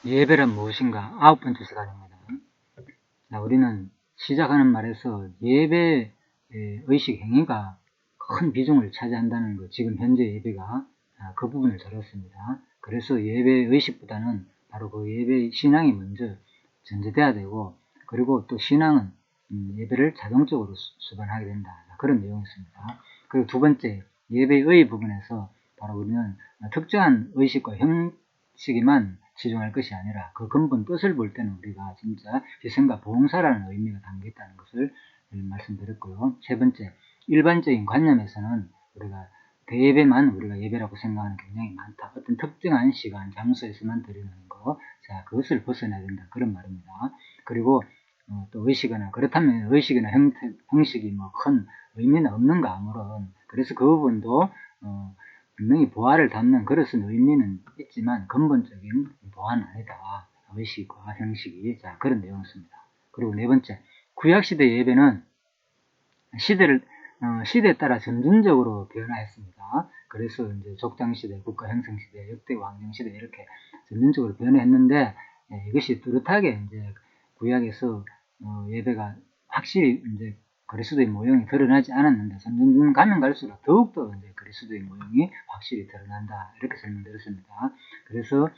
예배란 무엇인가? 9번째 시간입니다. 자, 우리는 시작하는 말에서 예배 의식 행위가 큰 비중을 차지한다는 것, 지금 현재 예배가 그 부분을 다뤘습니다. 그래서 예배 의식보다는 바로 그 예배 신앙이 먼저 전제돼야 되고, 그리고 또 신앙은 예배를 자동적으로 수반하게 된다. 그런 내용이었습니다. 그리고 두 번째, 예배의 부분에서 바로 우리는 특정한 의식과 형식에만 치중할 것이 아니라 그 근본 뜻을 볼 때는 우리가 진짜 희생과 봉사라는 의미가 담겨 있다는 것을 말씀드렸고요. 세 번째, 일반적인 관념에서는 우리가 대예배만 우리가 예배라고 생각하는 굉장히 많다. 어떤 특정한 시간, 장소에서만 드리는 거, 자, 그것을 벗어나야 된다. 그런 말입니다. 그리고 또 의식이나, 그렇다면 의식이나 형식이 뭐 큰 의미는 없는가, 아무런. 그래서 그 부분도 분명히 보화를 담는 그릇은 의미는 있지만 근본적인 보화는 아니다. 의식과 형식이. 자, 그런 내용이었습니다. 그리고 네 번째, 구약시대 예배는 시대에 따라 점진적으로 변화했습니다. 그래서 이제 족장시대, 국가형성시대, 역대 왕정시대 이렇게 점진적으로 변화했는데, 이것이 뚜렷하게 이제 구약에서 예배가 확실히 이제 그리스도의 모형이 드러나지 않았는데, 점점 가면 갈수록 더욱더 이제 그리스도의 모형이 확실히 드러난다. 이렇게 설명드렸습니다. 그래서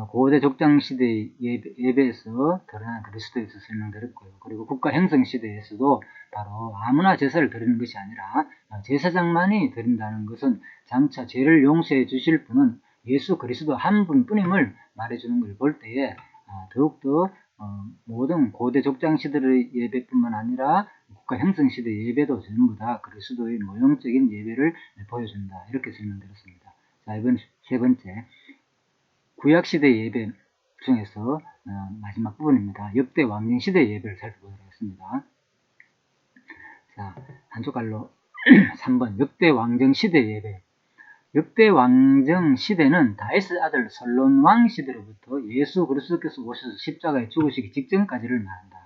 고대 족장시대 예배에서 드러난 그리스도에서 설명드렸고요. 그리고 국가형성시대에서도 바로 아무나 제사를 드리는 것이 아니라 제사장만이 드린다는 것은 장차 죄를 용서해 주실 분은 예수 그리스도 한 분뿐임을 말해주는 걸 볼 때에 더욱더 모든 고대 족장시대의 예배뿐만 아니라 국가형성시대 예배도 전부 다 그리스도의 모형적인 예배를 보여준다. 이렇게 설명드렸습니다. 자, 이번 세 번째, 구약시대 예배 중에서 마지막 부분입니다. 역대 왕정시대 예배를 살펴보도록 하겠습니다. 자, 한 쪽갈로 3번 역대 왕정시대 예배. 역대 왕정시대는 다윗의 아들 솔로몬 시대로부터 예수 그리스도께서 오셔서 십자가에 죽으시기 직전까지를 말한다.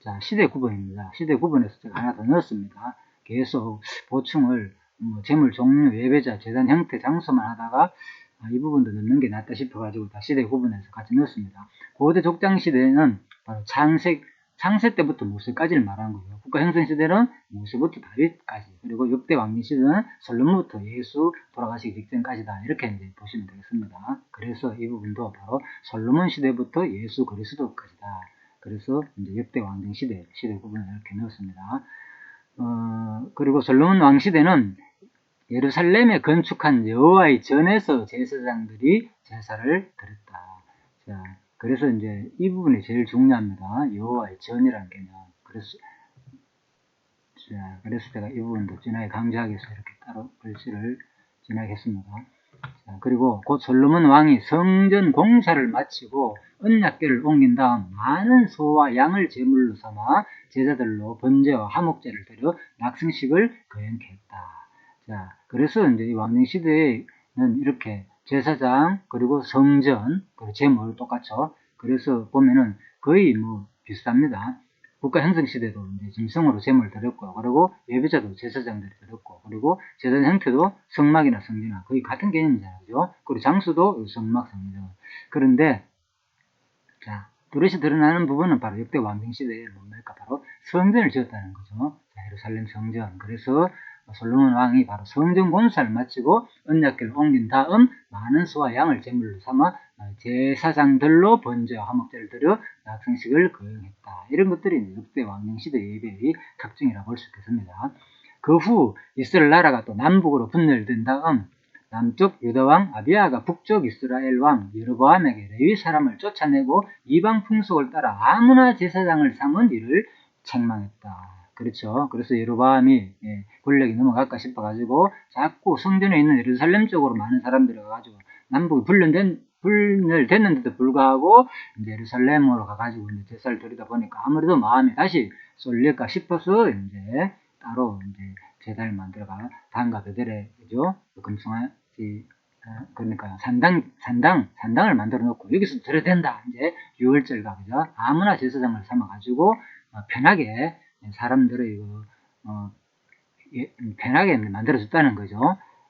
자, 시대 구분입니다. 시대 구분에서 제가 하나 더 넣었습니다. 계속 보충을 제물 종류, 예배자, 제단 형태, 장소만 하다가 이 부분도 넣는 게 낫다 싶어가지고 다 시대 구분해서 같이 넣었습니다. 고대 족장 시대는 바로 창세 때부터 모세까지를 말하는 거예요. 국가형성 시대는 모세부터 다윗까지, 그리고 역대 왕정 시대는 솔로몬부터 예수 돌아가시기 직전까지다. 이렇게 이제 보시면 되겠습니다. 그래서 이 부분도 바로 솔로몬 시대부터 예수 그리스도까지다. 그래서 이제 역대 왕정 시대 구분을 이렇게 넣었습니다. 그리고 솔로몬 왕 시대는 예루살렘에 건축한 여호와의 전에서 제사장들이 제사를 드렸다. 자, 그래서 이제 이 부분이 제일 중요합니다. 여호와의 전이라는 개념. 그래서 제가 이 부분도 진하게 강조하기 위해서 이렇게 따로 글씨를 진하게 했습니다. 자, 그리고 곧 솔로몬 왕이 성전 공사를 마치고 언약궤를 옮긴 다음 많은 소와 양을 제물로 삼아 제자들로 번제와 화목제를 드려 낙승식을 거행케 했다. 자, 그래서 이제 이 왕정 시대에는 이렇게 제사장, 그리고 성전, 그리고 제물 똑같죠. 그래서 보면은 거의 뭐 비슷합니다. 국가 형성 시대도 이제 짐승으로 제물을 드렸고, 그리고 예배자도 제사장들이 드렸고, 그리고 제단 형태도 성막이나 성전이나 거의 같은 개념이잖아요. 그죠? 그리고 장수도 성막, 성전. 그런데, 자, 뚜렷이 드러나는 부분은 바로 역대 왕정 시대에 뭡니까? 바로 성전을 지었다는 거죠. 자, 예루살렘 성전. 그래서 솔로몬 왕이 바로 성전 공사를 마치고 언약궤를 옮긴 다음 많은 소와 양을 제물로 삼아 제사장들로 번제와 화목제를 드려 낙성식을 거행했다. 이런 것들이 역대 왕정 시대 예배의 특징이라고 볼 수 있겠습니다. 그 후 이스라엘 나라가 또 남북으로 분열된 다음 남쪽 유다왕 아비야가 북쪽 이스라엘 왕 여로보암에게 레위 사람을 쫓아내고 이방 풍속을 따라 아무나 제사장을 삼은 이를 책망했다. 그렇죠. 그래서 여로보암이 권력이 넘어갈까 싶어가지고 자꾸 성전에 있는 예루살렘 쪽으로 많은 사람들이 가가지고 남북이 분열됐는데도 불구하고 이제 예루살렘으로 가가지고 이제 제사를 드리다 보니까 아무래도 마음이 다시 쏠릴까 싶어서 이제 따로 이제 제단을 만들어가 단과 베델에 그죠? 금송아지 그러니까 산당을 만들어 놓고 여기서 드려야 된다. 이제 유월절과 그죠? 아무나 제사장을 삼아가지고 편하게 사람들의 편하게 만들어줬다는 거죠.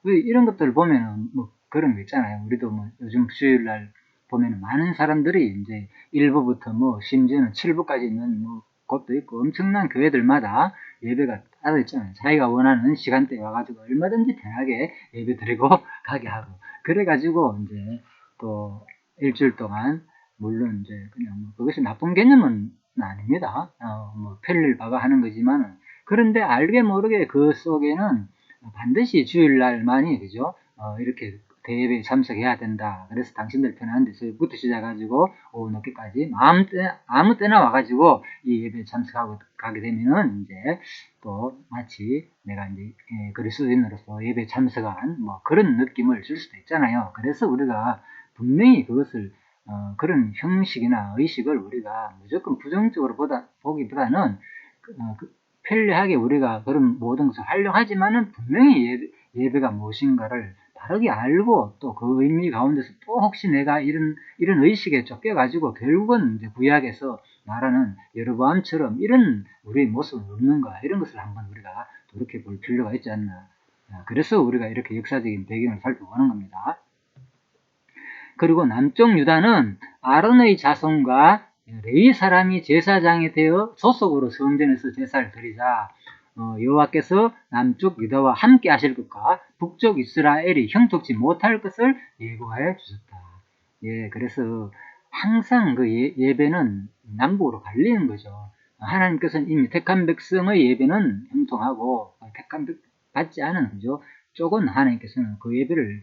이런 것들을 보면은 뭐 그런 거 있잖아요. 우리도 뭐 요즘 수요일날 보면 많은 사람들이 이제 1부부터 뭐 심지어는 7부까지 있는 뭐 곳도 있고 엄청난 교회들마다 예배가 따로 있잖아요. 자기가 원하는 시간대에 와가지고 얼마든지 편하게 예배 드리고 가게 하고 그래가지고 이제 또 일주일 동안 물론 이제 그냥 뭐 그것이 나쁜 개념은 아닙니다. 뭐 편리를 봐가 하는 거지만 그런데 알게 모르게 그 속에는 반드시 주일날만이 그죠? 이렇게 대예배에 참석해야 된다. 그래서 당신들 편한 데서부터 시작해가지고 오후 늦게까지 아무 때나 와가지고 이 예배에 참석하고 가게 되면은 이제 또 마치 내가 이제 그리스도인으로서 예배에 참석한 뭐 그런 느낌을 줄 수도 있잖아요. 그래서 우리가 분명히 그것을 그런 형식이나 의식을 우리가 무조건 부정적으로 보기보다는 편리하게 우리가 그런 모든 것을 활용하지만은 분명히 예배가 무엇인가를 바르게 알고 또 그 의미 가운데서 또 혹시 내가 이런 의식에 쫓겨가지고 결국은 이제 구약에서 말하는 여로보암처럼 이런 우리의 모습은 없는가 이런 것을 한번 우리가 돌이켜 볼 필요가 있지 않나. 그래서 우리가 이렇게 역사적인 배경을 살펴보는 겁니다. 그리고 남쪽 유다는 아론의 자손과 레위 사람이 제사장이 되어 소속으로 성전에서 제사를 드리자 여호와께서 남쪽 유다와 함께 하실 것과 북쪽 이스라엘이 형통치 못할 것을 예고해 주셨다. 예, 그래서 항상 그 예배는 남북으로 갈리는 거죠. 하나님께서는 이미 택한 백성의 예배는 형통하고 택한 받지 않은 그죠? 쪽은 하나님께서는 그 예배를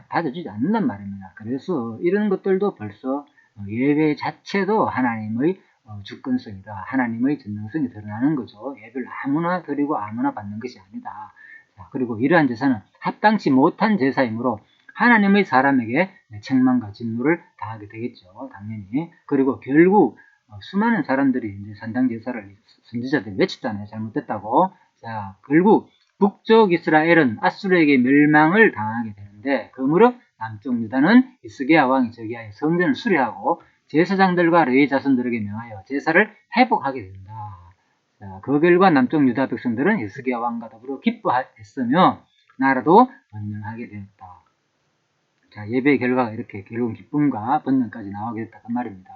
받아주지 않는단 말입니다. 그래서 이런 것들도 벌써 예배 자체도 하나님의 주권성이다. 하나님의 전능성이 드러나는 거죠. 예배를 아무나 드리고 아무나 받는 것이 아니다. 자, 그리고 이러한 제사는 합당치 못한 제사이므로 하나님의 사람에게 책망과 진노를 당하게 되겠죠. 당연히. 그리고 결국 수많은 사람들이 이제 산당 제사를 선지자들이 외쳤잖아요. 잘못됐다고. 자, 결국 북쪽 이스라엘은 아수르에게 멸망을 당하게 되는데 그러므로 남쪽 유다는 히스기야 왕이 저기하여 성전을 수리하고 제사장들과 레위 자손들에게 명하여 제사를 회복하게 된다. 자, 그 결과 남쪽 유다 백성들은 히스기야 왕과 더불어 기뻐했으며 나라도 번영하게 되었다. 자, 예배의 결과가 이렇게 결국 기쁨과 번영까지 나오게 됐다 그 말입니다.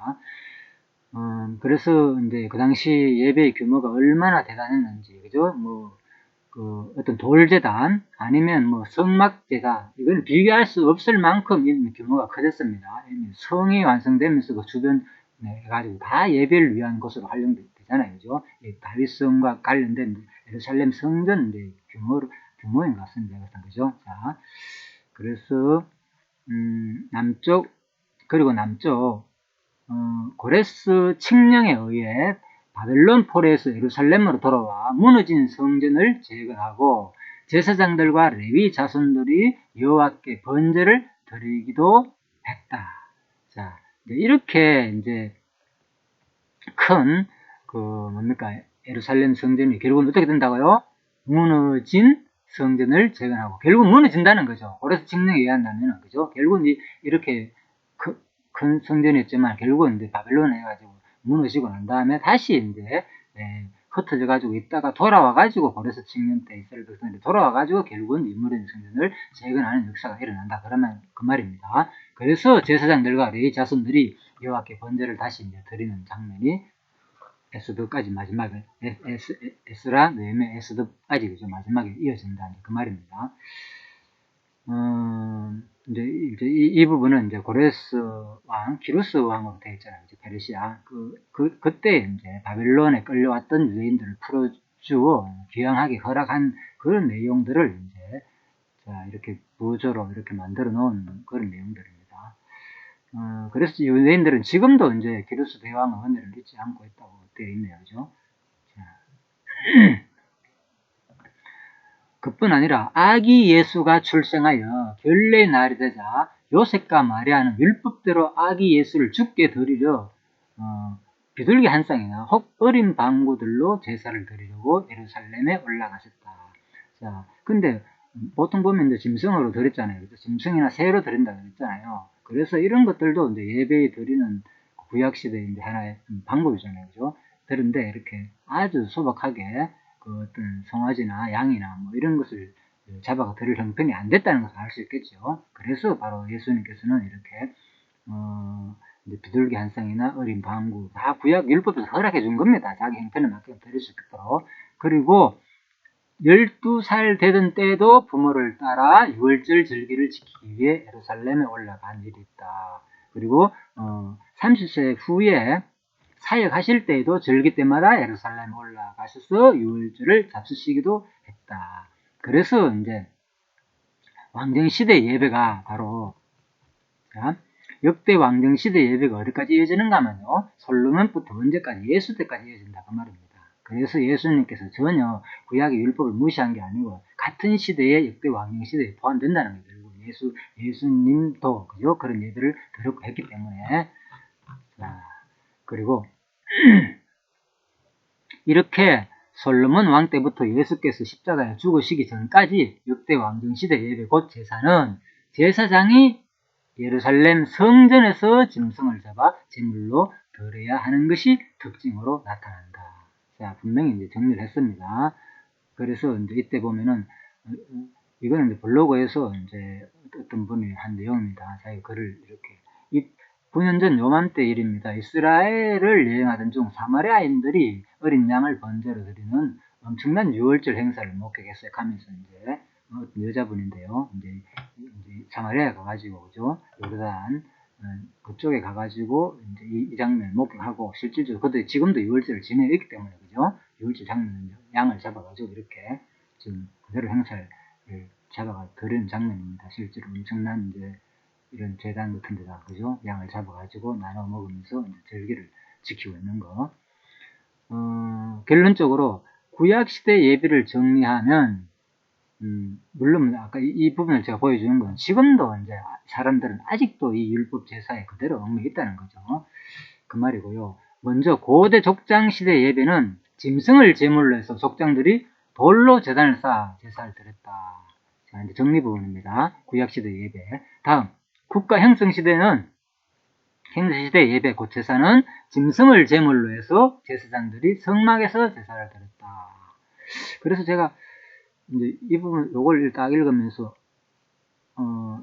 그래서 이제 그 당시 예배의 규모가 얼마나 대단했는지 그죠? 뭐 그 어떤 돌재단 아니면 뭐 성막제사 이건 비교할 수 없을 만큼 규모가 커졌습니다. 성이 완성되면서 그 주변 해가지고 다 예배를 위한 곳으로 활용되잖아요, 그죠? 다윗성과 관련된 예루살렘 성전 규모인 것 같습니다, 그죠? 자, 그래서 남쪽 고레스 칙령에 의해 바벨론 포로에서 예루살렘으로 돌아와 무너진 성전을 재건하고 제사장들과 레위 자손들이 여호와께 번제를 드리기도 했다. 자, 이렇게 이제 큰 예루살렘 성전이 결국은 어떻게 된다고요? 무너진 성전을 재건하고 결국 무너진다는 거죠. 고레스 칙령에 의한다면 그죠? 결국은 이렇게 큰 성전이었지만 결국은 이제 바벨론 해가지고 무너지고 난 다음에 다시 이제 흩어져 가지고 있다가 돌아와 가지고 고레스 칙령 때 이스라엘 백성들이 돌아와 가지고 결국은 이 무너진 성전을 재건하는 역사가 일어난다. 그러면 그 말입니다. 그래서 제사장들과 레위 자손들이 여호와께 번제를 다시 이제 드리는 장면이 에스더까지 마지막에 에스라, 느헤미야, 에스더까지 그죠? 마지막에 이어진다. 그 말입니다. 이제 이 부분은 이제 고레스 왕, 기루스 왕으로 되어 있잖아요. 이제 페르시아. 그때 이제 바벨론에 끌려왔던 유대인들을 풀어주어 귀향하게 허락한 그런 내용들을 이제 자, 이렇게 부조로 이렇게 만들어 놓은 그런 내용들입니다. 그래서 유대인들은 지금도 이제 기루스 대왕의 은혜를 잊지 않고 있다고 되어 있네요. 그죠? 자. 그뿐 아니라 아기 예수가 출생하여 결례의 날이 되자 요셉과 마리아는 율법대로 아기 예수를 죽게 드리려 비둘기 한 쌍이나 혹 어린 방구들로 제사를 드리려고 예루살렘에 올라가셨다. 자, 근데 보통 보면 이제 짐승으로 드렸잖아요. 짐승이나 새로 드린다고 그랬잖아요. 그래서 이런 것들도 이제 예배에 드리는 구약시대의 이제 하나의 방법이잖아요. 그죠? 그런데 이렇게 아주 소박하게 그 어떤 송아지나 양이나 뭐 이런 것을 잡아가 드릴 형편이 안 됐다는 것을 알 수 있겠죠. 그래서 바로 예수님께서는 이렇게 이제 비둘기 한 쌍이나 어린 방구 다 구약 율법에서 허락해 준 겁니다. 자기 형편에 맞게 드릴 수 있도록. 그리고 12살 되던 때에도 부모를 따라 유월절 절기를 지키기 위해 예루살렘에 올라간 일이 있다. 그리고 30세 후에 사역하실 때에도 절기 때마다 예루살렘에 올라가셔서 유월절을 잡수시기도 했다. 그래서 이제 왕정시대 예배가 바로 역대 왕정시대 예배가 어디까지 이어지는가 하면요. 솔로몬부터 언제까지? 예수 때까지 이어진다 그 말입니다. 그래서 예수님께서 전혀 구약의 율법을 무시한 게 아니고 같은 시대에 역대 왕정시대에 포함된다는 거죠. 예수님도 그죠? 그런 예배를 드렸고 했기 때문에 그리고 이렇게 솔로몬 왕 때부터 예수께서 십자가에 죽으시기 전까지 역대 왕정시대 예배 곧 제사는 제사장이 예루살렘 성전에서 짐승을 잡아 제물로 드려야 하는 것이 특징으로 나타난다. 자, 분명히 이제 정리를 했습니다. 그래서 이제 이때 보면은 이거는 이제 블로그에서 이제 어떤 분이 한 내용입니다. 자기 글을 이렇게 9년 전 요맘때 일입니다. 이스라엘을 여행하던 중 사마리아인들이 어린 양을 번제로 드리는 엄청난 유월절 행사를 목격했어요. 가면서 이제 여자분인데요. 이제 사마리아에 가가지고 그죠? 요르단 그쪽에 가가지고 이제 이 장면을 목격하고 실질적으로 그때 지금도 유월절을 지내고 있기 때문에 그죠? 유월절 장면은 양을 잡아가지고 이렇게 지금 그대로 행사를 잡아가 드리는 장면입니다. 실제로 엄청난 이제 이런 재단 같은 데다 그죠? 양을 잡아가지고 나눠 먹으면서 이제 절기를 지키고 있는 거. 결론적으로 구약 시대 예배를 정리하면 물론 아까 이 부분을 제가 보여주는 건 지금도 이제 사람들은 아직도 이 율법 제사에 그대로 얽매여 있다는 거죠. 그 말이고요. 먼저 고대 족장 시대 예배는 짐승을 제물로 해서 족장들이 돌로 제단을 쌓아 제사를 드렸다. 자, 이제 정리 부분입니다. 구약 시대 예배. 다음 국가 형성 시대는 행시대 예배 곧 제사는 짐승을 제물로 해서 제사장들이 성막에서 제사를 드렸다. 그래서 제가 이제 이 부분 요걸 딱 읽으면서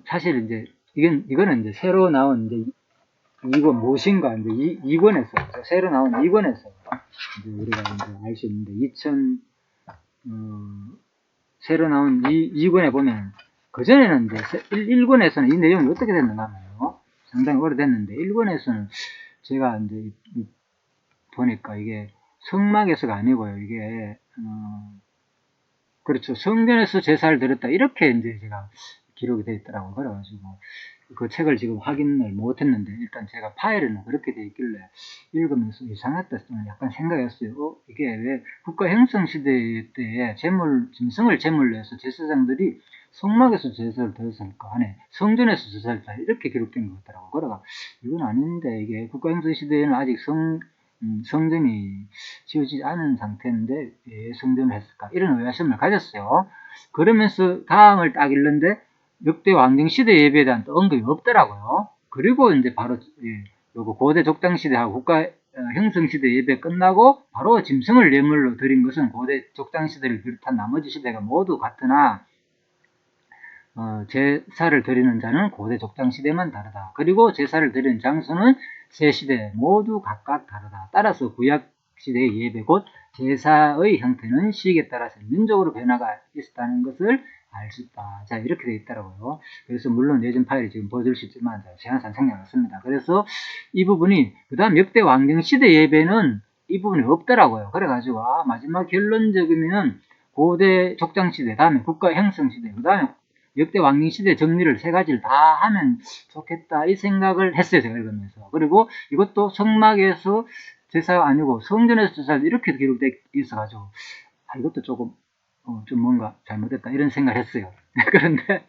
사실 이제 이거는 이제 새로 나온 이제 이건 무엇인가 이제 2권에서 새로 나온 2권에서 이제 우리가 이제 알 수 있는데 새로 나온 2권에 보면 그 전에는 이제 1권에서는 이 내용이 어떻게 됐는가 하면요. 상당히 오래됐는데 1권에서는 제가 이제 보니까 이게 성막에서가 아니고요. 이게 그렇죠. 성전에서 제사를 드렸다. 이렇게 이제 제가 기록이 되어 있더라고요. 그래가지고 그 책을 지금 확인을 못했는데 일단 제가 파일에는 그렇게 되어 있길래 읽으면서 이상했다 약간 생각했어요. 이게 왜 국가 형성 시대 때에 짐승을 제물로 해서 제사장들이 성막에서 제사를 드렸을까 하네. 성전에서 제사를 드렸다. 이렇게 기록된 것 같더라고요. 그래가 이건 아닌데 이게 국가 형성 시대에는 아직 성전이 지어지지 않은 상태인데 왜 성전을 했을까? 이런 의아심을 가졌어요. 그러면서 다음을 딱 읽는데 역대 왕정 시대 예배에 대한 또 언급이 없더라고요. 그리고 이제 바로 요거 고대 족장 시대하고 국가 형성 시대 예배 끝나고 바로 짐승을 예물로 드린 것은 고대 족장 시대를 비롯한 나머지 시대가 모두 같으나 제사를 드리는 자는 고대 족장 시대만 다르다. 그리고 제사를 드리는 장소는 세 시대 모두 각각 다르다. 따라서 구약 시대의 예배 곧 제사의 형태는 시기에 따라서 민족으로 변화가 있었다는 것을 알 수 있다. 자, 이렇게 되어 있더라고요. 그래서 물론 예전 파일이 지금 보여줄 수 있지만 제가 생략했습니다. 그래서 이 부분이 그 다음 역대 왕정 시대 예배는 이 부분이 없더라고요. 그래가지고 마지막 결론적이면 고대 족장 시대, 다음에 국가 형성 시대, 그 다음에 역대 왕정 시대 정리를 세 가지를 다 하면 좋겠다 이 생각을 했어요. 제가 읽으면서. 그리고 이것도 성막에서 제사가 아니고 성전에서 제사 이렇게 기록되어 있어가지고 이것도 조금 좀 뭔가 잘못됐다 이런 생각을 했어요. 그런데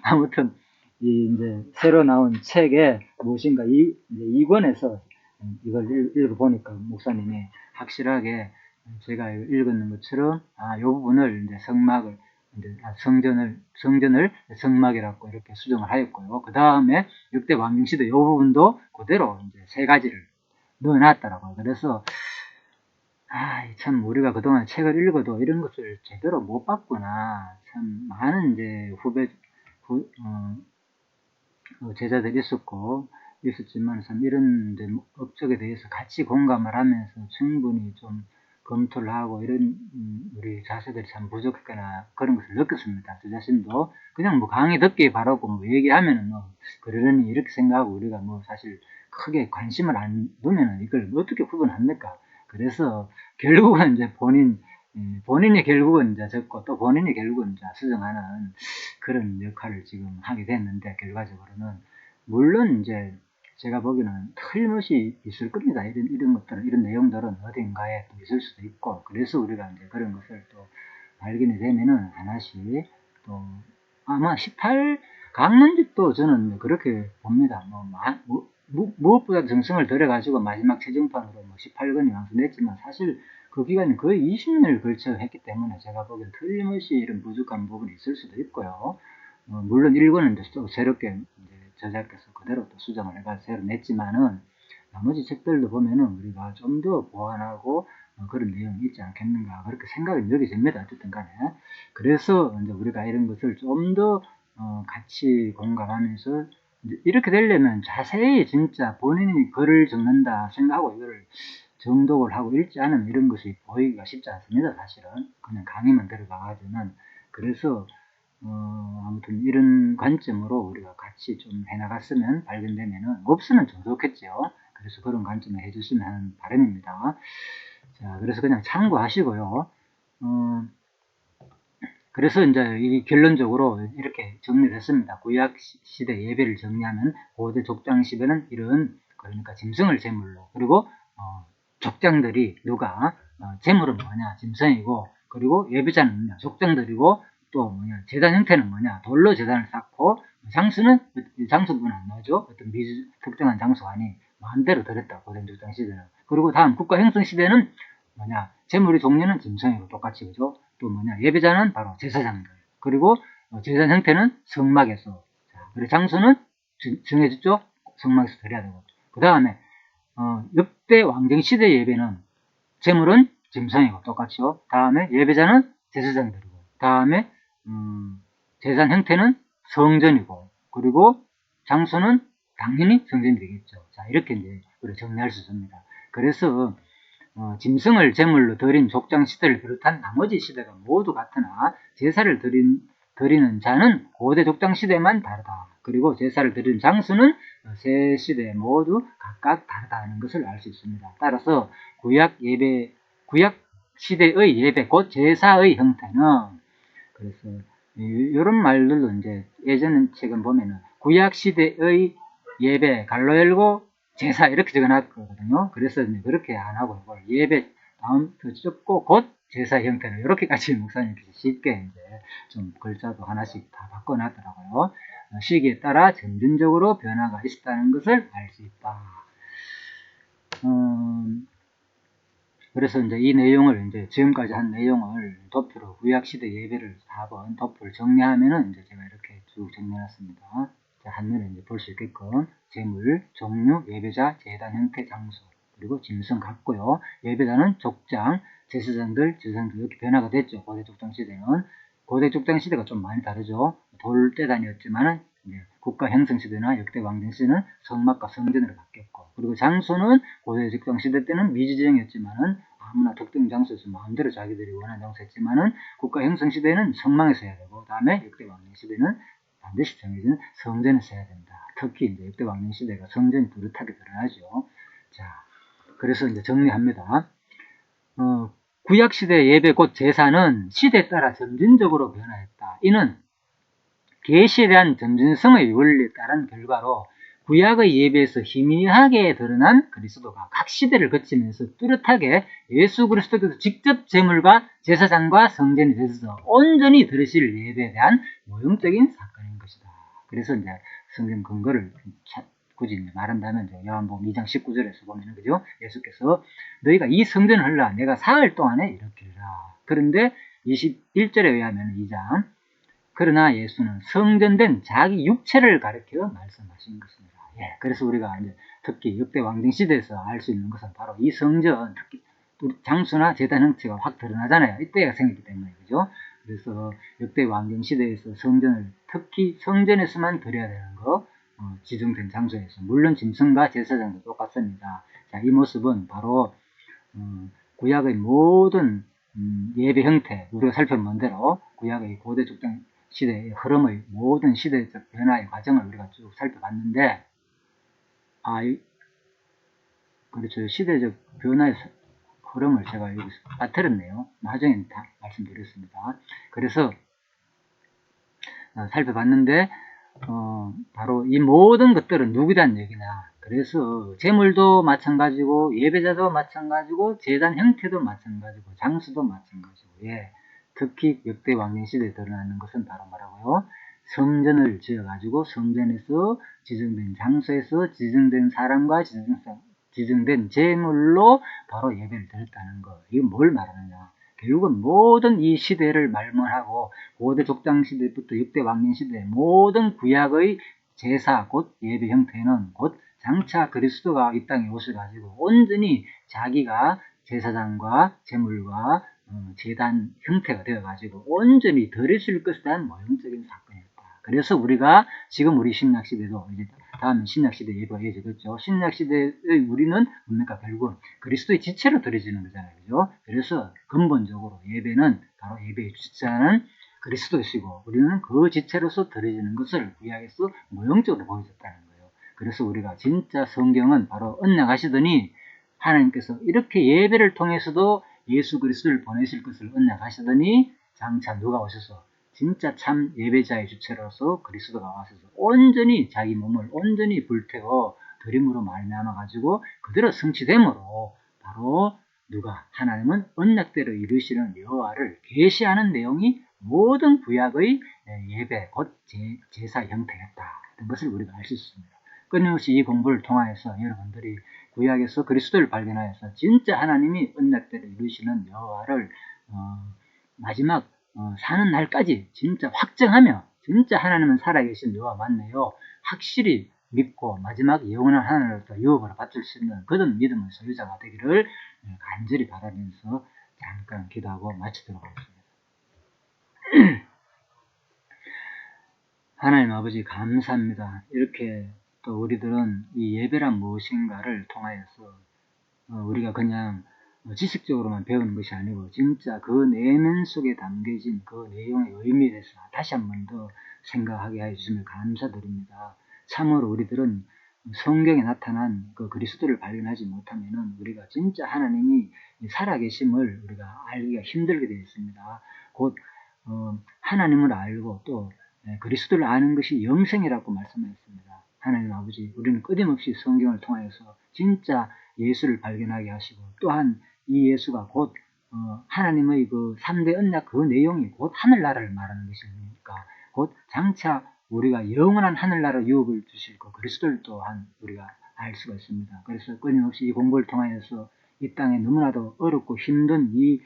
아무튼 이제 새로 나온 책에 무엇인가 이제 2권에서 이걸 읽어보니까 목사님이 확실하게 제가 읽었는 것처럼 이 부분을 이제 성전을 성막이라고 이렇게 수정을 하였고요. 그 다음에 역대 왕정시대 이 부분도 그대로 이제 세 가지를 넣어놨더라고요. 그래서 참 우리가 그동안 책을 읽어도 이런 것을 제대로 못 봤구나. 참 많은 이제 제자들이 있었고 있었지만 참 이런 업적에 대해서 같이 공감을 하면서 충분히 좀 검토를 하고 이런 우리 자세들이 참 부족했거나 그런 것을 느꼈습니다. 저 자신도 그냥 뭐 강의 듣기 바라고 뭐 얘기하면은 뭐 그러려니 이렇게 생각하고 우리가 뭐 사실 크게 관심을 안 두면은 이걸 어떻게 구분합니까? 그래서 결국은 이제 본인이 결국은 이제 적고 또 본인이 결국은 이제 수정하는 그런 역할을 지금 하게 됐는데 결과적으로는 물론 이제 제가 보기에는 틀림없이 있을 겁니다. 이런 것들은, 이런 내용들은 어딘가에 또 있을 수도 있고, 그래서 우리가 이제 그런 것을 또 발견이 되면은 하나씩 또, 아마 18, 강론집도 저는 그렇게 봅니다. 무엇보다 정성을 들여가지고 마지막 최종판으로 뭐 18권이 완성됐지만 사실 그 기간이 거의 20년을 걸쳐 했기 때문에 제가 보기엔 틀림없이 이런 부족한 부분이 있을 수도 있고요. 물론 1권은 또 새롭게 이제 저자께서 그대로 또 수정을 해가지고 새로 냈지만은 나머지 책들도 보면은 우리가 좀 더 보완하고 그런 내용이 있지 않겠는가 그렇게 생각이 느껴집니다. 어쨌든 간에 그래서 이제 우리가 이런 것을 좀 더 같이 공감하면서 이렇게 되려면 자세히 진짜 본인이 글을 적는다 생각하고 이거를 정독을 하고 읽지 않으면 이런 것이 보이기가 쉽지 않습니다. 사실은 그냥 강의만 들어가가지고는. 그래서 아무튼 이런 관점으로 우리가 같이 좀 해나갔으면 발견되면은 없으면 좀 좋겠죠. 그래서 그런 관점을 해주시면 하는 바람입니다. 자, 그래서 그냥 참고하시고요. 그래서 이제 이 결론적으로 이렇게 정리를 했습니다. 구약 시대 예배를 정리하면 고대 족장 시대는 이런 그러니까 짐승을 제물로 그리고 족장들이 누가 제물은 뭐냐 짐승이고 그리고 예배자는 뭐냐 족장들이고 또 뭐냐 제단 형태는 뭐냐 돌로 제단을 쌓고 장수는 장수분 안 나오죠. 어떤 특정한 장소가 아니 마음대로 드렸다 고대 족장 시대는. 그리고 다음 국가 형성 시대는 뭐냐 제물의 종류는 짐승이고 똑같이 그죠. 또 뭐냐 예배자는 바로 제사장들 그리고 제사 형태는 성막에서 그리고 장수는 정해졌죠. 성막에서 드려야 되고 그 다음에 역대 왕정시대 예배는 제물은 짐승이고 똑같죠. 다음에 예배자는 제사장들이고 다음에 제사 형태는 성전이고 그리고 장소는 당연히 성전이 되겠죠. 자 이렇게 이제 우리가 정리할 수 있습니다. 그래서 짐승을 제물로 드린 족장 시대를 비롯한 나머지 시대가 모두 같으나 제사를 드리는 자는 고대 족장 시대만 다르다. 그리고 제사를 드리는 장수는 세 시대 모두 각각 다르다는 것을 알 수 있습니다. 따라서 구약 시대의 예배, 곧 제사의 형태는 그래서 이런 말들도 이제 예전 책은 보면은 구약 시대의 예배 갈로 열고 제사 이렇게 적어놨거든요. 그래서 그렇게 안 하고 예배 다음 적고 곧 제사 형태로 이렇게까지 목사님께서 쉽게 이제 좀 글자도 하나씩 다 바꿔놨더라고요. 시기에 따라 점진적으로 변화가 있었다는 것을 알 수 있다. 그래서 이제 이 내용을 이제 지금까지 한 내용을 도표로 구약시대 예배를 4번 도표를 정리하면은 이제 제가 이렇게 쭉 정리해놨습니다. 한눈에 이제 볼 수 있게끔 제물, 종류, 예배자, 제단 형태, 장소 그리고 짐승 같고요. 예배자는 족장, 제사장들, 제사장들 이렇게 변화가 됐죠. 고대 족장 시대는 고대 족장 시대가 좀 많이 다르죠. 돌대단이었지만은 국가 형성 시대나 역대 왕정 시대는 성막과 성전으로 바뀌었고 그리고 장소는 고대 족장 시대 때는 미지정이었지만은 아무나 특정 장소에서 마음대로 자기들이 원하는 장소 했지만은 국가 형성 시대는 성막에서 해야 되고 다음에 역대 왕정 시대는 반드시 정해진 성전에서 해야 된다. 특히 이제 역대 왕정 시대가 성전이 뚜렷하게 드러나죠. 자, 그래서 이제 정리합니다. 구약시대 예배 곧 제사는 시대에 따라 점진적으로 변화했다. 이는 계시에 대한 점진성의 원리에 따른 결과로 구약의 예배에서 희미하게 드러난 그리스도가 각 시대를 거치면서 뚜렷하게 예수 그리스도께서 직접 제물과 제사장과 성전이 되셔서 온전히 들으실 예배에 대한 모형적인 사건인 것이다. 그래서 이제 성경 근거를 굳이 말한다면 요한복음 2장 19절에서 보면은 그죠? 예수께서 너희가 이 성전을 헐라 내가 사흘 동안에 일으키리라. 그런데 21절에 의하면 2장 그러나 예수는 성전된 자기 육체를 가리켜 말씀하신 것입니다. 예, 그래서 우리가 이제 특히 역대 왕정 시대에서 알 수 있는 것은 바로 이 성전, 특히 장수나 제단 형태가 확 드러나잖아요. 이때가 생겼기 때문에 그죠? 그래서 역대 왕정 시대에서 성전을 특히 성전에서만 드려야 되는 거, 지정된 장소에서, 물론 짐승과 제사장도 똑같습니다. 자, 이 모습은 바로 구약의 모든 예배 형태, 우리가 살펴본 대로 구약의 고대 족장 시대의 흐름의 모든 시대적 변화의 과정을 우리가 쭉 살펴봤는데, 그렇죠. 시대적 변화의 흐름을 제가 여기서 빠뜨렸네요. 나중에 다 말씀드렸습니다. 그래서 살펴봤는데, 바로 이 모든 것들은 누구에 대한 얘기냐. 그래서 제물도 마찬가지고, 예배자도 마찬가지고, 제단 형태도 마찬가지고, 장수도 마찬가지고, 특히 역대 왕년 시대에 드러나는 것은 바로 뭐라고요? 성전을 지어가지고 성전에서 지정된 장소에서 지정된 사람과 지정된 제물로 바로 예배를 드렸다는 거. 이건 뭘 말하느냐? 결국은 모든 이 시대를 말문하고 고대 족장 시대부터 역대 왕년 시대 모든 구약의 제사 곧 예배 형태는 곧 장차 그리스도가 이 땅에 오셔가지고 온전히 자기가 제사장과 제물과 제단 형태가 되어가지고 온전히 드려질 것에 대한 모형적인 사건이었다. 그래서 우리가 지금 우리 신약시대도 이제 다음 신약시대 예배가 이어지겠죠. 신약시대의 우리는 뭡니까? 결국은 그리스도의 지체로 드려지는 거잖아요. 그죠? 그래서 근본적으로 예배는 바로 예배의 주자는 그리스도시고 우리는 그 지체로서 드려지는 것을 구약에서 모형적으로 보여줬다는 거예요. 그래서 우리가 진짜 성경은 바로 언약하시더니 하나님께서 이렇게 예배를 통해서도 예수 그리스도를 보내실 것을 언약하시더니 장차 누가 오셔서 진짜 참 예배자의 주체로서 그리스도가 와서 온전히 자기 몸을 온전히 불태워 드림으로 말미암아 가지고 그대로 성취됨으로 바로 누가 하나님은 언약대로 이루시는 여호와를 계시하는 내용이 모든 구약의 예배 곧 제사 형태였다는 것을 우리가 알 수 있습니다. 끊임없이 이 공부를 통하여서 여러분들이 구약에서 그리스도를 발견하여서 진짜 하나님이 언약대로 이루시는 여호와를 마지막 사는 날까지 진짜 확정하며 진짜 하나님은 살아계신 여호와 맞네요. 확실히 믿고 마지막 영원한 하나님으로부터 유업을 받을 수 있는 그런 믿음의 소유자가 되기를 간절히 바라면서 잠깐 기도하고 마치도록 하겠습니다. 하나님 아버지 감사합니다. 이렇게 또 우리들은 이 예배란 무엇인가를 통하여서 우리가 그냥 지식적으로만 배우는 것이 아니고 진짜 그 내면 속에 담겨진 그 내용의 의미에 대해서 다시 한 번 더 생각하게 해주시면 감사드립니다. 참으로 우리들은 성경에 나타난 그 그리스도를 발견하지 못하면은 우리가 진짜 하나님이 살아계심을 우리가 알기가 힘들게 되어 있습니다. 곧 하나님을 알고 또 그리스도를 아는 것이 영생이라고 말씀하셨습니다. 하나님 아버지, 우리는 끊임없이 성경을 통해서 진짜 예수를 발견하게 하시고 또한 이 예수가 곧 하나님의 그 3대 언약 그 내용이 곧 하늘나라를 말하는 것이니까 곧 장차 우리가 영원한 하늘나라 유업을 주실 그 그리스도를 또한 우리가 알 수가 있습니다. 그래서 끊임없이 이 공부를 통하여서 이 땅에 너무나도 어렵고 힘든 이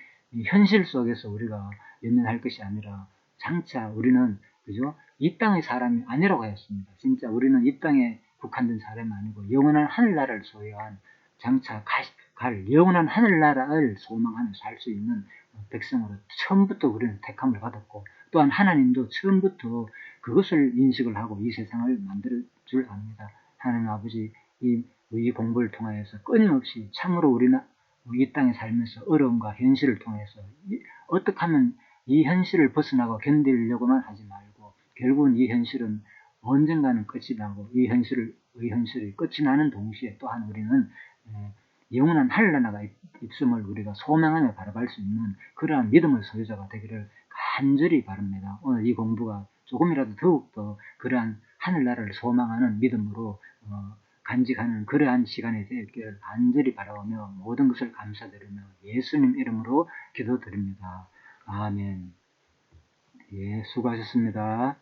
현실 속에서 우리가 연연할 것이 아니라 장차 우리는 그죠? 이 땅의 사람이 아니라고 했습니다. 진짜 우리는 이 땅에 국한된 사람이 아니고 영원한 하늘나라를 소유한 장차 갈 영원한 하늘나라를 소망하며 살 수 있는 백성으로 처음부터 우리는 택함을 받았고 또한 하나님도 처음부터 그것을 인식을 하고 이 세상을 만들 줄 압니다. 하나님 아버지 이 공부를 통하여서 끊임없이 참으로 우리는 이 땅에 살면서 어려움과 현실을 통해서 어떻게 하면 이 현실을 벗어나고 견디려고만 하지 말고 결국은 이 현실은 언젠가는 끝이 나고 이 현실이 끝이 나는 동시에 또한 우리는 영원한 하늘나라가 있음을 우리가 소망하며 바라볼 수 있는 그러한 믿음의 소유자가 되기를 간절히 바랍니다. 오늘 이 공부가 조금이라도 더욱더 그러한 하늘나라를 소망하는 믿음으로 간직하는 그러한 시간이 되기를 간절히 바라오며 모든 것을 감사드리며 예수님 이름으로 기도드립니다. 아멘. 예, 수고하셨습니다.